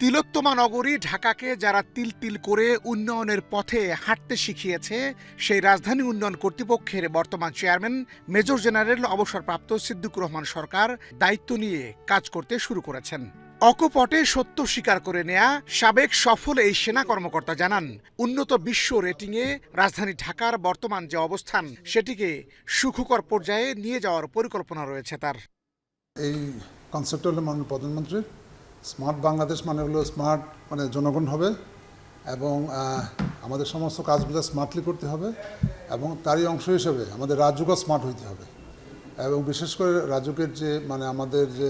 তিলোত্তমা নগরী ঢাকাকে যারা তিল তিল করে উন্নয়নের পথে হাঁটতে শিখিয়েছে, সেই রাজধানী উন্নয়ন কর্তৃপক্ষের বর্তমান চেয়ারম্যান মেজর জেনারেল অবসরপ্রাপ্ত সিদ্দিকুর রহমান সরকার দায়িত্ব নিয়ে কাজ করতে শুরু করেছেন। অকপটে সত্য স্বীকার করে নেয়া সাবেক সফল এই সেনা কর্মকর্তা জানান, উন্নত বিশ্ব রেটিংয়ে রাজধানী ঢাকার বর্তমান যে অবস্থান সেটিকে সুখকর পর্যায়ে নিয়ে যাওয়ার পরিকল্পনা রয়েছে তার। এই কনসেপ্ট হলো মাননীয় প্রধানমন্ত্রীর স্মার্ট বাংলাদেশ, মানে হলো স্মার্ট মানে জনগণ হবে এবং আমাদের সমস্ত কাজগুলো স্মার্টলি করতে হবে এবং তারই অংশ হিসেবে আমাদের রাজযোগও স্মার্ট হইতে হবে এবং বিশেষ করে রাজযোগের যে মানে আমাদের যে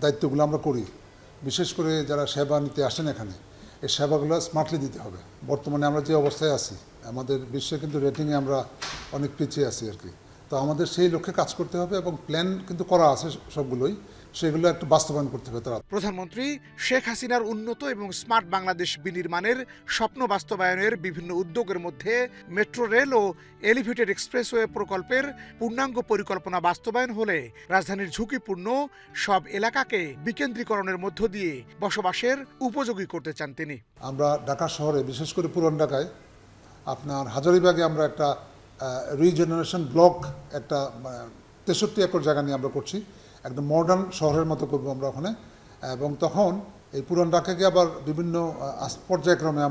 দায়িত্বগুলো আমরা করি, বিশেষ করে যারা সেবা নিতে আসেন এখানে, এই সেবাগুলো স্মার্টলি দিতে হবে। বর্তমানে আমরা যে অবস্থায় আছি, আমাদের বিশ্বে কিন্তু রেটিংয়ে আমরা অনেক পিছিয়ে আছি আর কি। তো আমাদের সেই লক্ষ্যে কাজ করতে হবে এবং প্ল্যান কিন্তু করা আছে সবগুলোই, সেগুলো একটু বাস্তবায়ন করতে হবে তারা। প্রধানমন্ত্রী শেখ হাসিনার উন্নত এবং স্মার্ট বাংলাদেশ বিনির্মাণের স্বপ্ন বাস্তবায়নের বিভিন্ন উদ্যোগের মধ্যে মেট্রো রেল ও এলিভেটেড এক্সপ্রেসওয়ে প্রকল্পের পূর্ণাঙ্গ পরিকল্পনা বাস্তবায়ন হলে রাজধানীর ঝুঁকিপূর্ণ সব এলাকাকে বিকেন্দ্রীকরণের মধ্য দিয়ে বসবাসের উপযোগী করতে চান তিনি। আমরা ঢাকা শহরে, বিশেষ করে পুরান ঢাকায় আপনার হাজারীবাগে আমরা একটা রিজেনারেশন ব্লক, একটা 63 একর জায়গা নিয়ে আমরা করছি, একদম মডার্ন শহরের মতো করবো আমরা ওখানে। এবং তখন এই পুরান ঢাকাকে আবার বিভিন্ন পর্যায়ক্রমে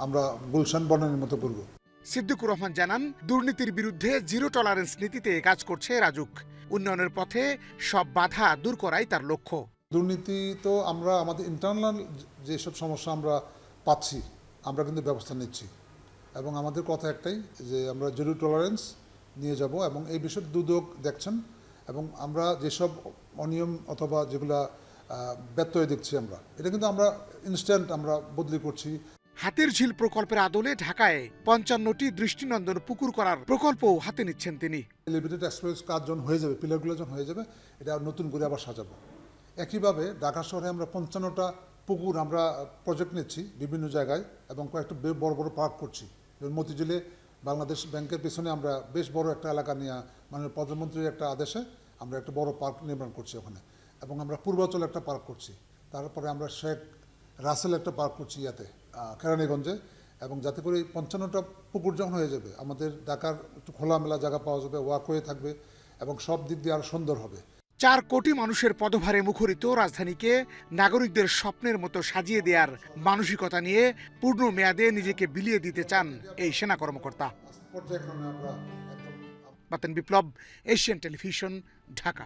আমরা গুলশান বনানীর মতো করব। সিদ্দিকুর রহমান জানান, দুর্নীতির বিরুদ্ধে জিরো টলারেন্স নীতিতে কাজ করছে রাজুক। উন্নয়নের পথে সব বাধা দূর করাই তার লক্ষ্য। দুর্নীতি তো আমরা আমাদের ইন্টারনাল যেসব সমস্যা আমরা পাচ্ছি, আমরা কিন্তু ব্যবস্থা নিচ্ছি এবং আমাদের কথা একটাই যে আমরা জিরো টলারেন্স নিয়ে যাব এবং এই বিষয়ে দুদক দেখছেন এবং আমরা যেসব অনিয়ম অথবা যেগুলা ব্যত্যয় দেখছি আমরা, এটা কিন্তু আমরা ইনস্ট্যান্ট আমরা বদলি করছি। হাতির ঝিল প্রকল্পের আদলে ঢাকায় 55টি দৃষ্টিনন্দন পুকুর করার প্রকল্পও হাতে নিচ্ছেন তিনি। এলিভেটেড এক্সপ্রেস কাজ যখন হয়ে যাবে, পিলারগুলো যখন হয়ে যাবে, এটা নতুন করে আবার সাজাবো। একইভাবে ঢাকা শহরে আমরা 55টা পুকুর আমরা প্রজেক্ট নিচ্ছি বিভিন্ন জায়গায় এবং কয়েকটা বড় বড় পার্ক করছি। যেমন মতিঝিলে বাংলাদেশ ব্যাংকের পেছনে আমরা বেশ বড় একটা এলাকা নিয়ে মানে প্রধানমন্ত্রীর একটা আদেশে আমরা একটা বড় পার্ক নির্মাণ করছি ওখানে, এবং আমরা পূর্বাঞ্চলে একটা পার্ক করছি। তারপরে আমরা শেখ রাসেল একটা পার্ক করছি কেরানীগঞ্জে, এবং যাতে করে এই 55টা পুকুর যখন হয়ে যাবে, আমাদের ঢাকার একটু খোলামেলা জায়গা পাওয়া যাবে, ওয়াকওয়ে থাকবে এবং সব দিক দিয়ে আরও সুন্দর হবে। 4 কোটি মানুষের পদভারে মুখরিত রাজধানীকে নাগরিকদের স্বপ্নের মতো সাজিয়ে দেওয়ার মানসিকতা নিয়ে পূর্ণ মেয়াদে নিজেকে বিলিয়ে দিতে চান এই সেনা কর্মকর্তা। পর্যায়ক্রমে আমরা বাতেন বিপ্লব, এশিয়ান টেলিভিশন, ঢাকা।